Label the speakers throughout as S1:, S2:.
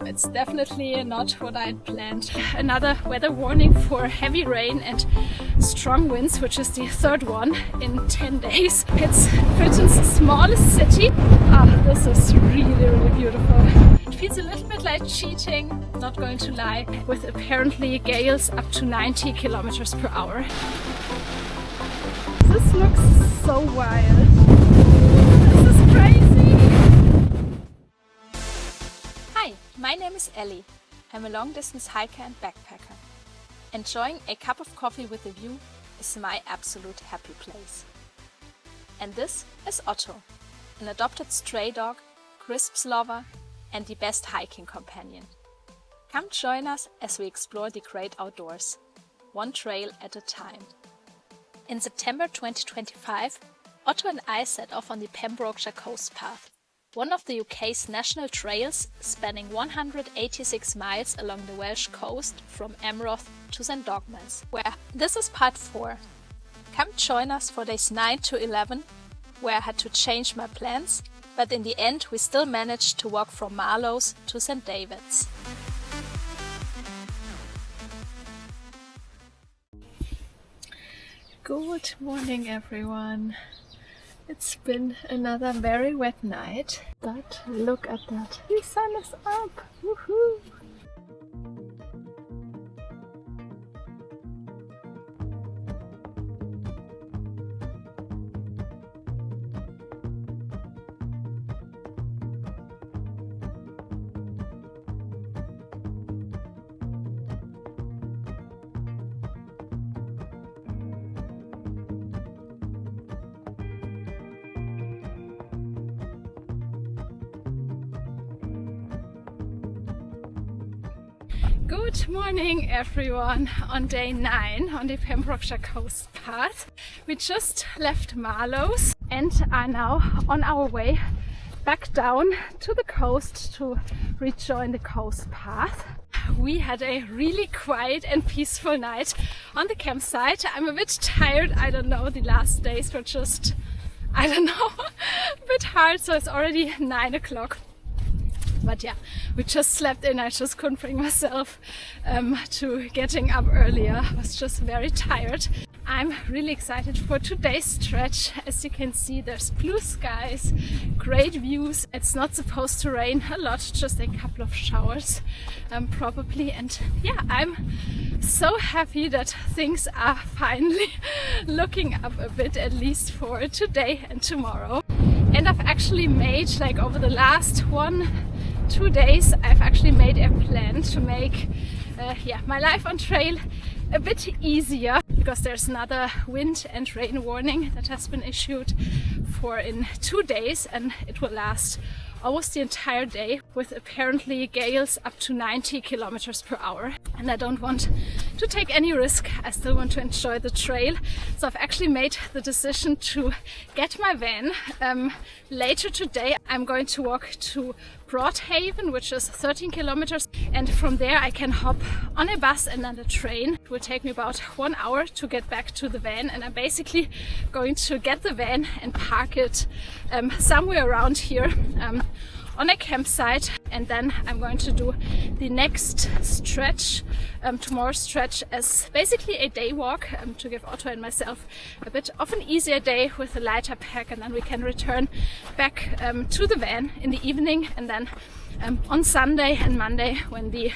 S1: It's definitely not what I had planned. Another weather warning for heavy rain and strong winds, which is the third one in 10 days. It's Britain's smallest city. This is really beautiful. It feels a little bit like cheating, not going to lie, with apparently gales up to 90 kilometers per hour. This looks so wild. This is crazy! Hi, my name is Elli. I'm a long-distance hiker and backpacker. Enjoying a cup of coffee with a view is my absolute happy place. And this is Otto, an adopted stray dog, crisps lover, and the best hiking companion. Come join us as we explore the great outdoors, one trail at a time. In September 2025, Otto and I set off on the Pembrokeshire Coast Path, one of the UK's national trails spanning 186 miles along the Welsh coast from Amroth to St Dogmaels, where this is part 4. Come join us for days 9 to 11, where I had to change my plans, but in the end we still managed to walk from Marlows to St David's. Good morning everyone. It's been another very wet night, but look at that, the sun is up! Woohoo! Good morning everyone on day 9 on the Pembrokeshire Coast Path. We just left Marlows and are now on our way back down to the coast to rejoin the coast path. We had a really quiet and peaceful night on the campsite. I'm a bit tired, I don't know, the last days were just, I don't know, a bit hard, so it's already 9 o'clock. But yeah, we just slept in. I just couldn't bring myself to getting up earlier. I was just very tired. I'm really excited for today's stretch. As you can see, there's blue skies, great views. It's not supposed to rain a lot, just a couple of showers probably. And yeah, I'm so happy that things are finally looking up a bit, at least for today and tomorrow. And I've actually made, like over the last 1-2 days, I've actually made a plan to make my life on trail a bit easier, because there's another wind and rain warning that has been issued for in 2 days, and it will last almost the entire day, with apparently gales up to 90 kilometers per hour. And I don't want to take any risk. I still want to enjoy the trail. So I've actually made the decision to get my van. Later today I'm going to walk to Broadhaven, which is 13 kilometers, and from there I can hop on a bus and then a train. It will take me about 1 hour to get back to the van, and I'm basically going to get the van and park it somewhere around here on a campsite, and then I'm going to do the next stretch, tomorrow's stretch, as basically a day walk to give Otto and myself a bit of an easier day with a lighter pack, and then we can return back to the van in the evening, and then on Sunday and Monday, when the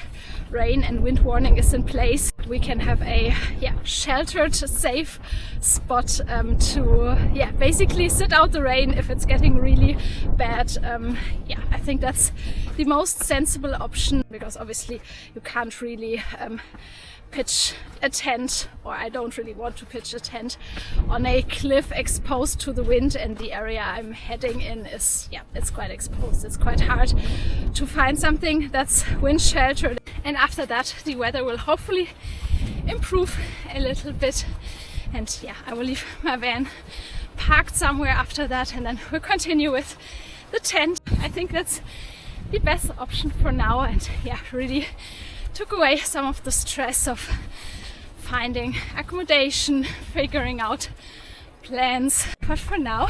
S1: rain and wind warning is in place, we can have a sheltered, safe spot to basically sit out the rain if it's getting really bad. I think that's the most sensible option, because obviously you can't really pitch a tent, or I don't really want to pitch a tent on a cliff exposed to the wind, and the area I'm heading in is, it's quite exposed. It's quite hard to find something that's wind sheltered, and after that the weather will hopefully improve a little bit, and I will leave my van parked somewhere after that, and then we'll continue with the tent. I think that's the best option for now, and really took away some of the stress of finding accommodation, figuring out plans. But for now,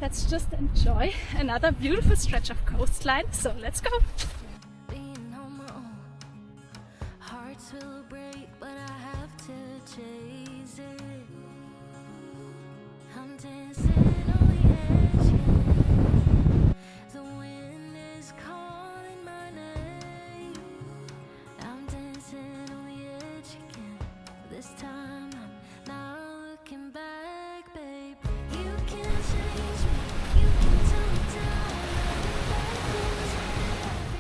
S1: let's just enjoy another beautiful stretch of coastline. So let's go!
S2: hearts will break, but I have to chase it. I'm dancing on the edge again. The wind is calling my name. I'm dancing on the edge again. This time I'm not looking back, babe. You can change me, you can tell me down.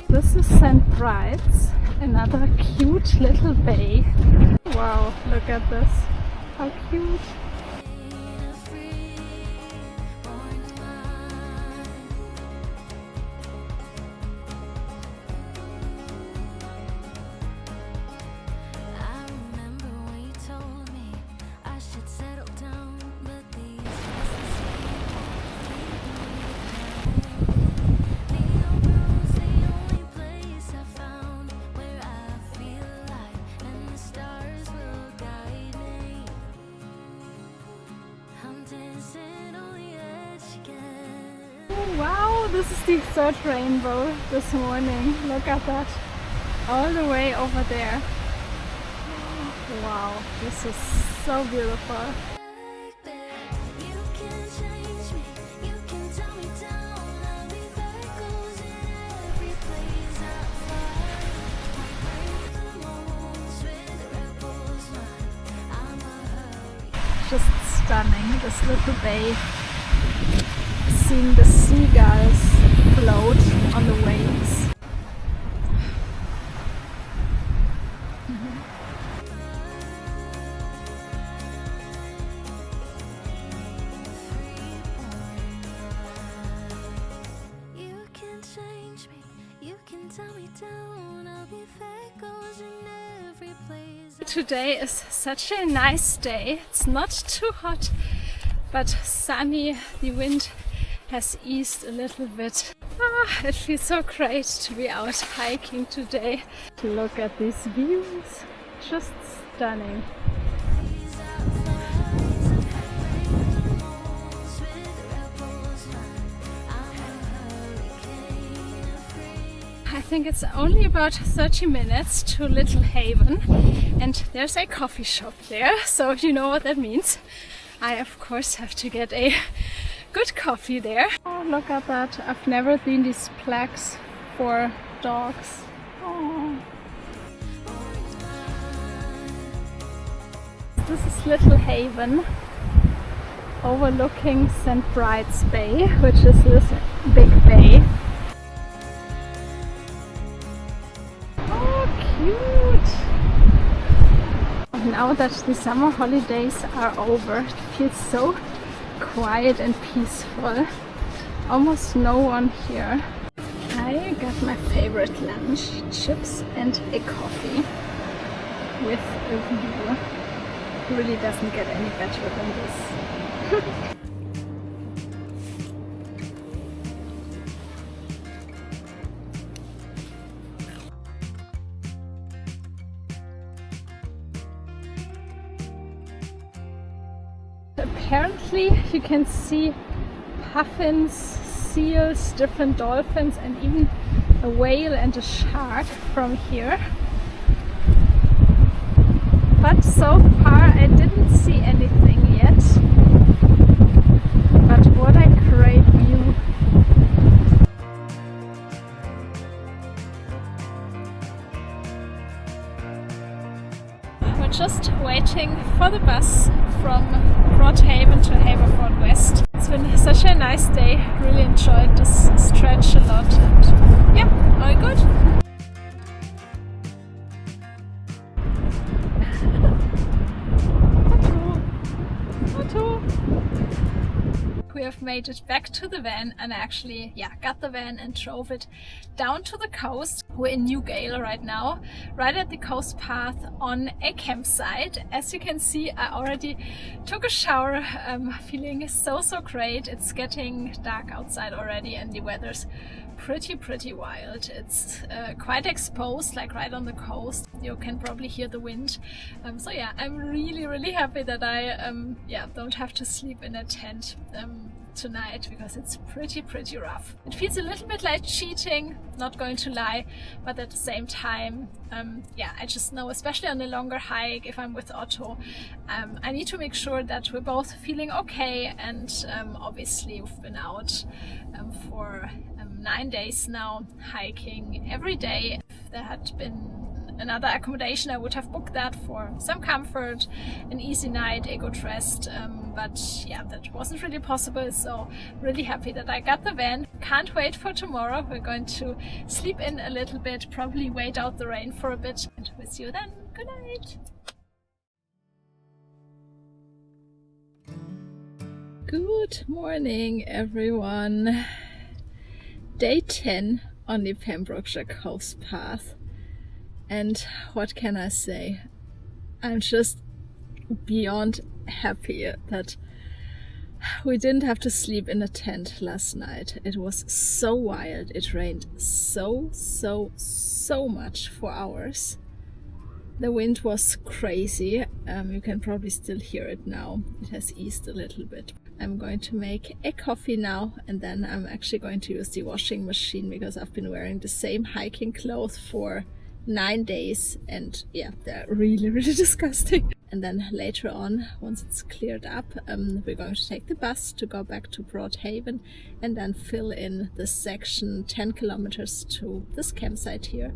S1: This is St. Bride's, another cute little bay. Wow, look at this. How cute. Wow, this is the third rainbow this morning. Look at that. All the way over there. Wow, this is so beautiful. Just stunning, this little bay. Seeing the seagulls float on the waves.
S2: You can change me, you can tell me down. I'll be there, goes in every place.
S1: Today is such a nice day. It's not too hot, but sunny. The wind has eased a little bit. It feels so great to be out hiking today. Look at these views, just stunning. I think it's only about 30 minutes to Little Haven, and there's a coffee shop there, so you know what that means. I of course have to get a good coffee there. Oh, look at that. I've never seen these plaques for dogs. Oh. This is Little Haven, overlooking St. Bride's Bay, which is this big bay. Oh, cute! Now that the summer holidays are over, it feels so quiet and peaceful. Almost no one here. I got my favorite lunch, chips and a coffee with a view. Really doesn't get any better than this. Apparently you can see puffins, seals, different dolphins and even a whale and a shark from here. But so far I didn't see anything yet. But what a great view! We're just waiting for the bus from Haven to Haverford West. It's been such a nice day, really enjoyed this stretch a lot and yeah, all good. Otto. We have made it back to the van and actually got the van and drove it down to the coast. We're in Newgale right now, right at the coast path on a campsite. As you can see, I already took a shower, feeling so great. It's getting dark outside already and the weather's pretty wild. It's quite exposed, like right on the coast. You can probably hear the wind. So yeah, I'm really happy that I don't have to sleep in a tent tonight because it's pretty rough. It feels a little bit like cheating not going to lie, but at the same time, yeah, I just know, especially on a longer hike, if I'm with Otto, I need to make sure that we're both feeling okay. And obviously we've been out for 9 days now, hiking every day. If there had been another accommodation, I would have booked that for some comfort, an easy night, I got rest, but yeah, that wasn't really possible. So really happy that I got the van. Can't wait for tomorrow. We're going to sleep in a little bit, probably wait out the rain for a bit, and we'll see you then. Good night. Good morning, everyone. Day 10 on the Pembrokeshire Coast Path. And what can I say? I'm just beyond happy that we didn't have to sleep in a tent last night. It was so wild. It rained so much for hours. The wind was crazy. You can probably still hear it now. It has eased a little bit. I'm going to make a coffee now, and then I'm actually going to use the washing machine because I've been wearing the same hiking clothes for 9 days, and yeah, they're really disgusting. And then later on, once it's cleared up, we're going to take the bus to go back to Broadhaven and then fill in this section 10 kilometers to this campsite here.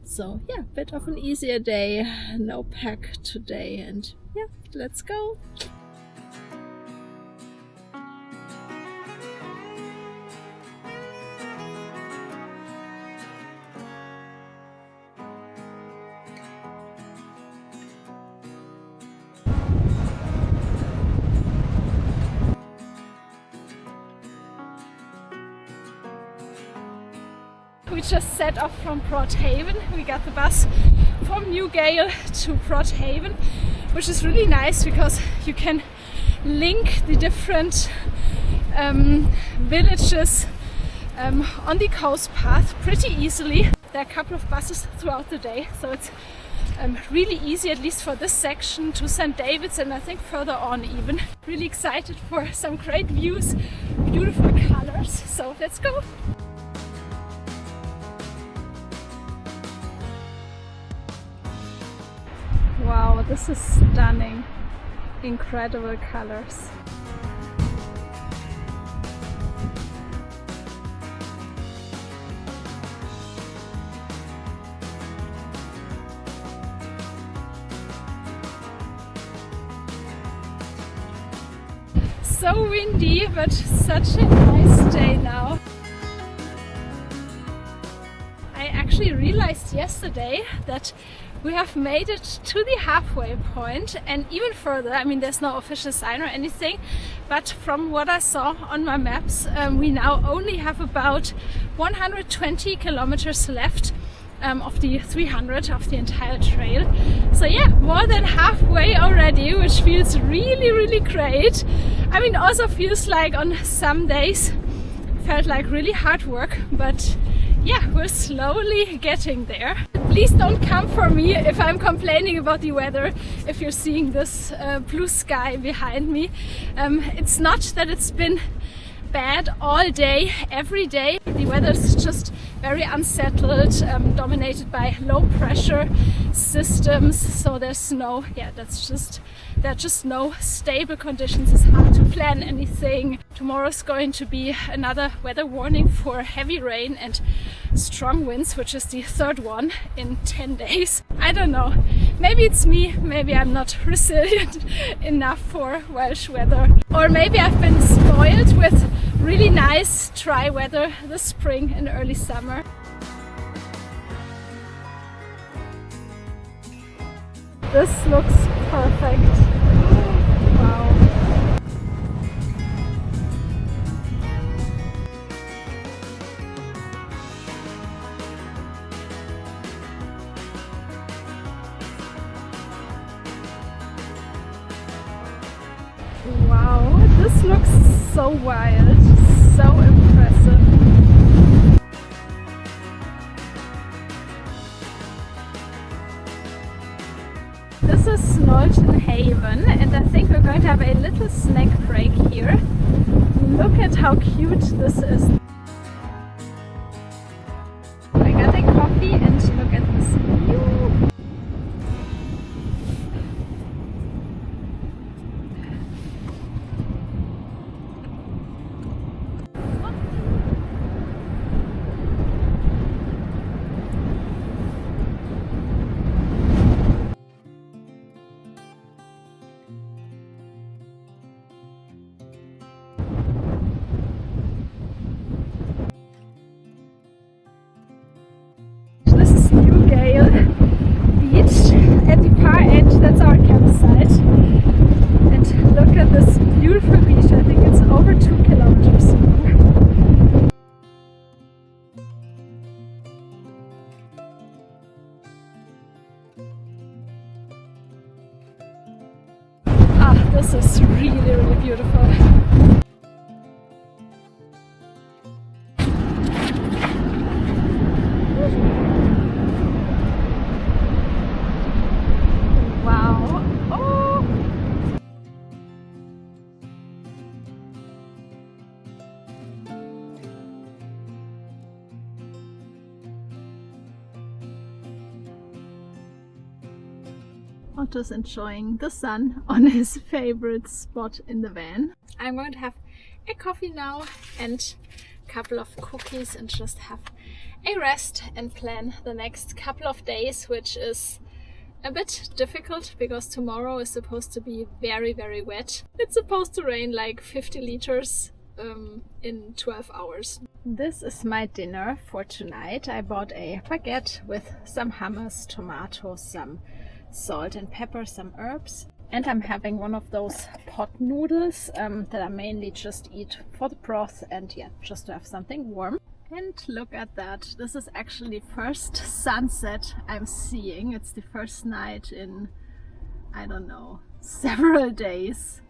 S1: So yeah, bit of an easier day, no pack today, and yeah, let's go. We just set off from Broadhaven. We got the bus from Newgale to Broadhaven, which is really nice because you can link the different villages on the coast path pretty easily. There are a couple of buses throughout the day, so it's really easy, at least for this section, to St. David's, and I think further on even. Really excited for some great views, beautiful colors, so let's go! Wow, this is stunning. Incredible colors. So windy, but such a nice day now. I actually realized yesterday that we have made it to the halfway point and even further. I mean, there's no official sign or anything, but from what I saw on my maps, we now only have about 120 kilometers left of the 300 of the entire trail. So yeah, more than halfway already, which feels really great. I mean, also feels like on some days felt like really hard work, but yeah, we're slowly getting there. Please don't come for me if I'm complaining about the weather, if you're seeing this blue sky behind me. It's not that it's been bad all day, every day. The weather is just very unsettled, dominated by low pressure systems, so there's no, yeah, there are just no stable conditions. It's hard to plan anything. Tomorrow's going to be another weather warning for heavy rain and strong winds, which is the third one in 10 days. I don't know, maybe it's me, maybe I'm not resilient enough for Welsh weather, or maybe I've been spoiled with really nice dry weather this spring and early summer. This looks perfect. Wow. Wow, this looks so wild, so impressive. This is Knowlton Haven, and I think we're going to have a little snack break here. Look at how cute this is. coffee and look at this view. Beach at the far end, that's our campsite. And look at this beautiful beach, I think it's over 2 kilometers long. Ah, this is really, really beautiful. Otto's enjoying the sun on his favorite spot in the van. I'm going to have a coffee now and a couple of cookies and just have a rest and plan the next couple of days, which is a bit difficult because tomorrow is supposed to be very, very wet. It's supposed to rain like 50 liters in 12 hours. This is my dinner for tonight. I bought a baguette with some hummus, tomatoes, some salt and pepper, some herbs, and I'm having one of those pot noodles that I mainly just eat for the broth and yeah, just to have something warm. And look at that, this is actually first sunset I'm seeing. It's the first night in, I don't know, several days,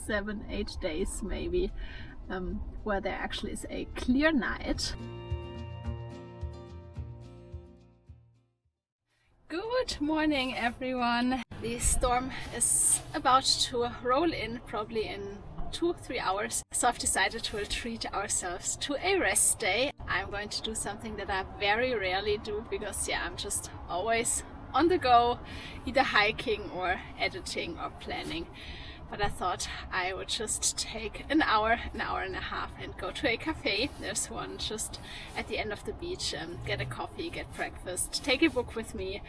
S1: 7-8 days maybe, where there actually is a clear night. Good morning everyone! The storm is about to roll in probably in 2-3 hours, so I've decided we'll treat ourselves to a rest day. I'm going to do something that I very rarely do because yeah, I'm just always on the go, either hiking or editing or planning. But I thought I would just take an hour and a half and go to a cafe. There's one just at the end of the beach, get a coffee, get breakfast, take a book with me.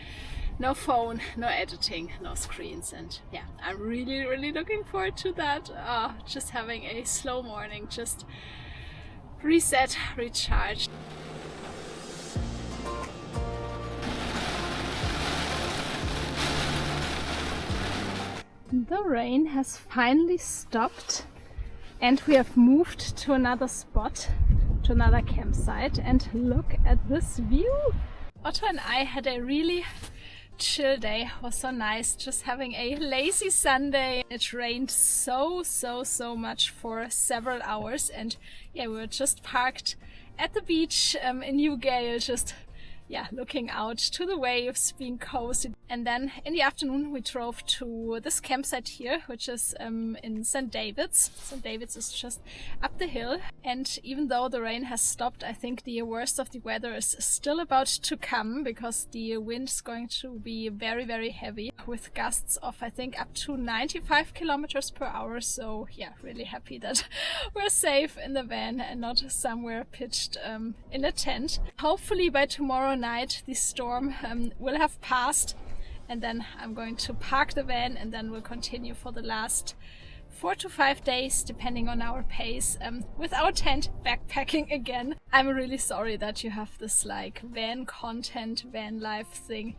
S1: No phone, no editing, no screens, and yeah, I'm really looking forward to that. Just having a slow morning, just reset, recharge. The rain has finally stopped and we have moved to another spot, to another campsite, and look at this view. Otto and I had a really chill day. It was so nice just having a lazy Sunday. It rained so much for several hours and yeah, we were just parked at the beach in Newgale, just yeah, looking out to the waves, being cozy. And then in the afternoon we drove to this campsite here, which is in St. David's. St. David's is just up the hill, and even though the rain has stopped, I think the worst of the weather is still about to come because the wind is going to be very heavy with gusts of I think up to 95 kilometers per hour. So yeah, really happy that we're safe in the van and not somewhere pitched in a tent. Hopefully by tomorrow night the storm will have passed, and then I'm going to park the van and then we'll continue for the last 4 to 5 days, depending on our pace, with our tent, backpacking again. I'm really sorry that you have this like van content, van life thing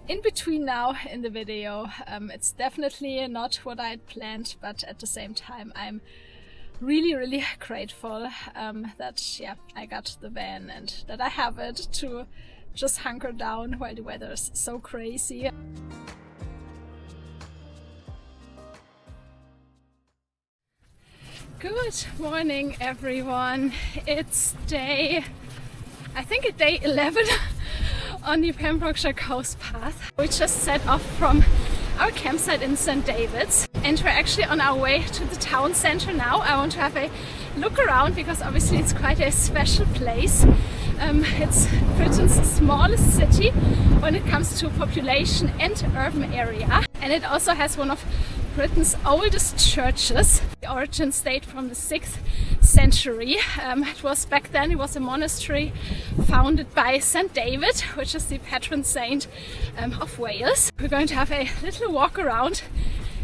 S1: in between now in the video. It's definitely not what I had planned, but at the same time I'm really grateful that yeah, I got the van and that I have it to just hunker down while the weather is so crazy. Good morning everyone. It's day 11 on the Pembrokeshire Coast Path. We just set off from our campsite in St. David's and we're actually on our way to the town center now. I want to have a look around because obviously it's quite a special place. It's Britain's smallest city when it comes to population and urban area, and it also has one of Britain's oldest churches. The origins date from the 6th century. Back then it was a monastery founded by St. David, which is the patron saint of Wales. We're going to have a little walk around,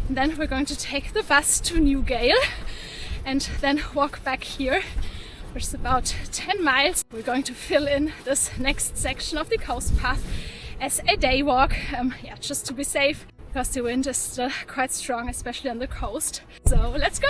S1: and then we're going to take the bus to Newgale and then walk back here, which is about 10 miles. We're going to fill in this next section of the coast path as a day walk, just to be safe, because the wind is still quite strong, especially on the coast. So let's go!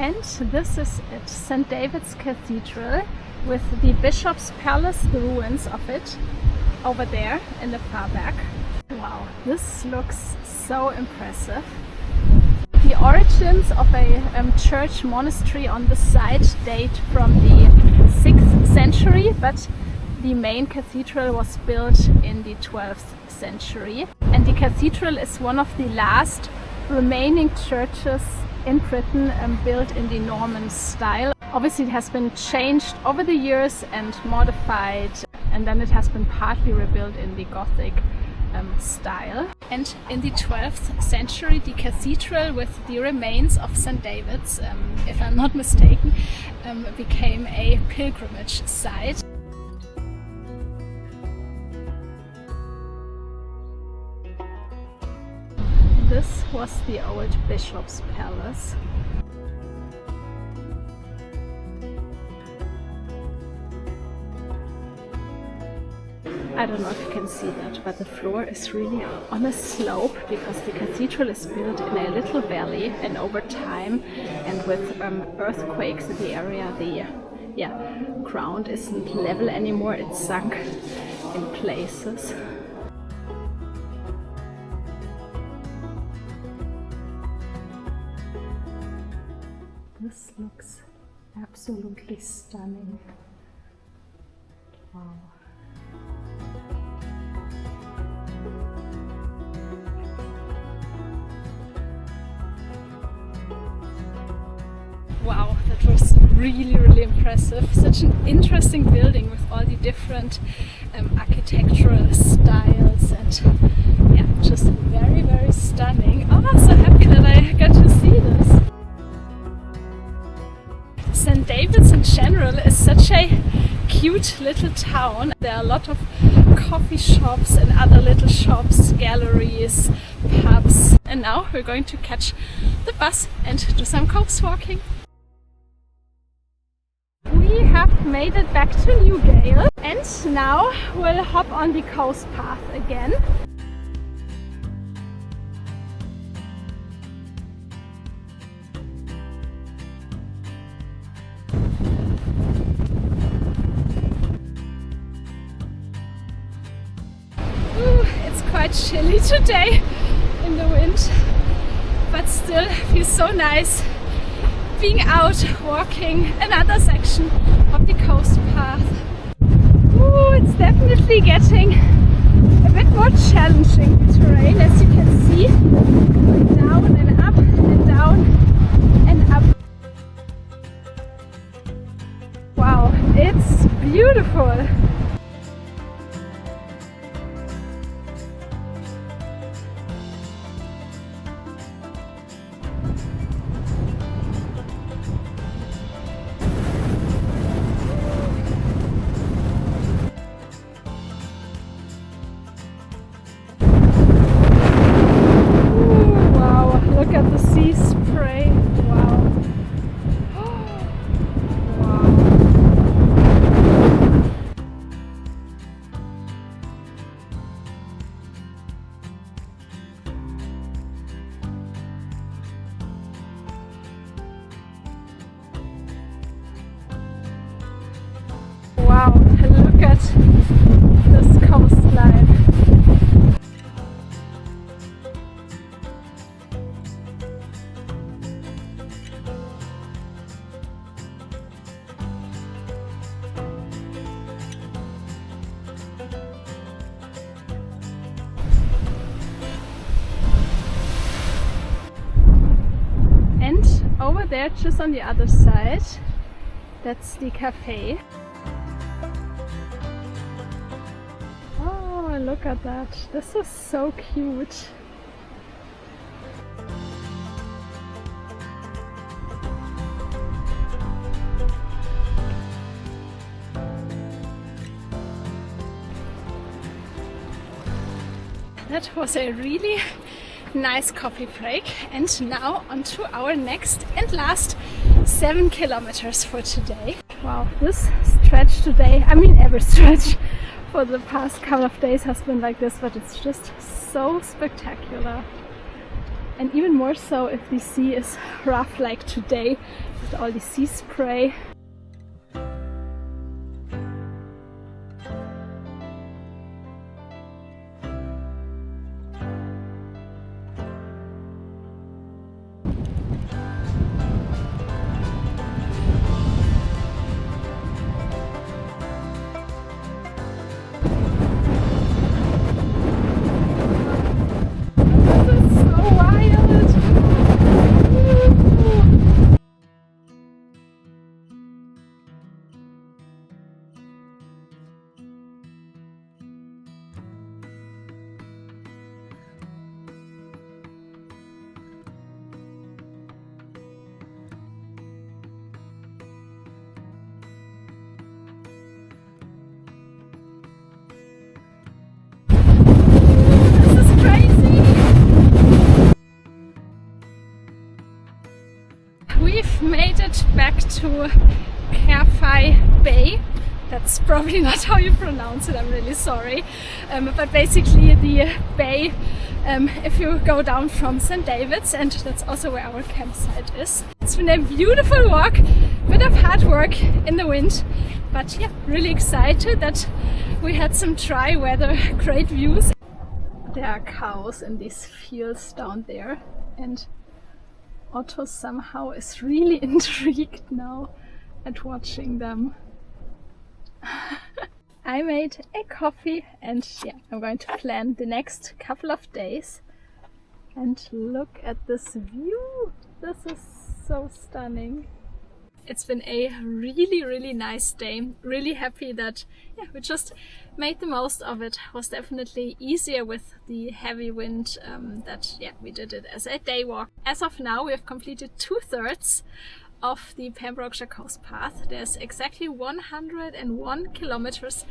S1: And this is it, St. David's Cathedral, with the Bishop's Palace, the ruins of it, over there in the far back. Wow, this looks so impressive. The origins of a church monastery on the site date from the 6th century, but the main cathedral was built in the 12th century. And the cathedral is one of the last remaining churches in Britain built in the Norman style. Obviously it has been changed over the years and modified, and then it has been partly rebuilt in the Gothic style. And in the 12th century the cathedral with the remains of St. David's, if I'm not mistaken, became a pilgrimage site. This was the old Bishop's Palace. I don't know if you can see that, but the floor is really on a slope because the cathedral is built in a little valley, and over time and with earthquakes in the area, the ground isn't level anymore, it's sunk in places. This looks absolutely stunning. Wow. Wow, that was really impressive. Such an interesting building with all the different architectural styles, and just very stunning. Oh, so happy that I got to see this. St. David's in general is such a cute little town. There are a lot of coffee shops and other little shops, galleries, pubs. And now we're going to catch the bus and do some coast walking. We have made it back to Newgale, and now we'll hop on the coast path again. It's quite chilly today in the wind, but still feels so nice being out walking another section of the coast path. Ooh, it's definitely getting a bit more challenging, the terrain, as you can see. Down and up and down and up. Wow, it's beautiful. Look at the sea spray. Wow. Wow, look at this coastline. there, just on the other side, that's the cafe. Oh, look at that. This is so cute. That was a really nice coffee break, and now on to our next and last 7 kilometers for today. Wow, this stretch today, I mean every stretch for the past couple of days has been like this, but it's just so spectacular. And even more so if the sea is rough like today with all the sea spray. We've made it back to Cafe Bay. That's probably not how you pronounce it, I'm really sorry. But basically the bay, if you go down from St. David's, and that's also where our campsite is. It's been a beautiful walk, bit of hard work in the wind, but yeah, really excited that we had some dry weather, great views. There are cows in these fields down there, and Otto somehow is really intrigued now at watching them. I made a coffee, and yeah, I'm going to plan the next couple of days. And look at this view! This is so stunning. It's been a really nice day. Really happy that we just made the most of it. It was definitely easier with the heavy wind that we did it as a day walk. As of now, we have completed 2/3 of the Pembrokeshire Coast Path. There's exactly 101 kilometers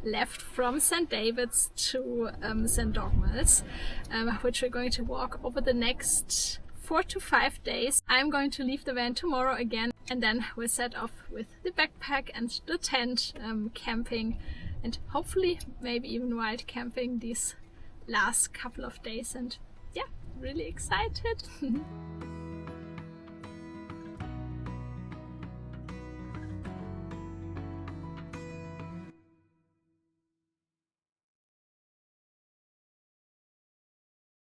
S1: left from St. David's to St. Dogmael's, which we're going to walk over the next 4 to 5 days. I'm going to leave the van tomorrow again, and then we'll set off with the backpack and the tent, camping, and hopefully maybe even wild camping these last couple of days. And yeah, really excited.